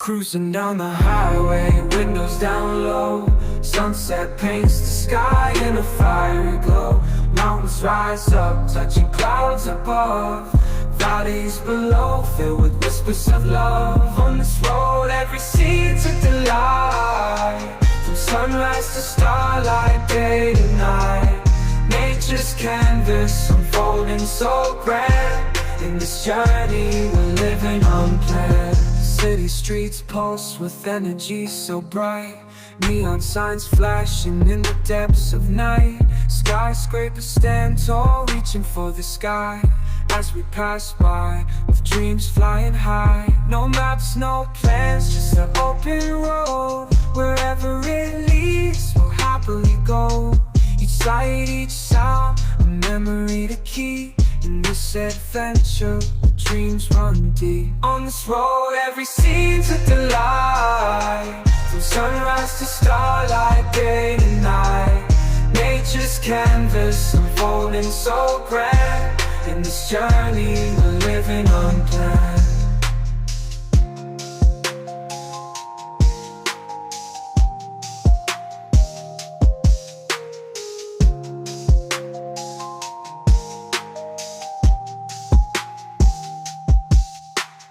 Cruising down the highway, windows down low. Sunset paints the sky in a fiery glow. Mountains rise up, touching clouds above. Valleys below, filled with whispers of love. On this road, every scene's a delight. From sunrise to starlight, day to night. Nature's canvas unfolding so grand. In this journey, we're living unplanned. City streets pulse with energy so bright. Neon signs flashing in the depths of night. Skyscrapers stand tall, reaching for the sky. As we pass by, with dreams flying high. No maps, no plans, just an open road. Wherever it leads, we'll happily go. Each sight, each sound, a memory to keep. In this adventure, dreams run deep. On this road, every scene's a delight. From sunrise to starlight, day to night. Nature's canvas unfolding so grand. In this journey, we're living unplanned.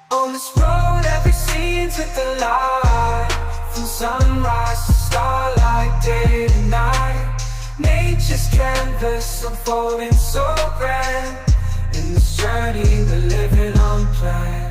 On this road, every scene's a delight. From sunrise to starlight, day to night. Nature's canvas unfolding so grand. In this journey, we're living unplanned.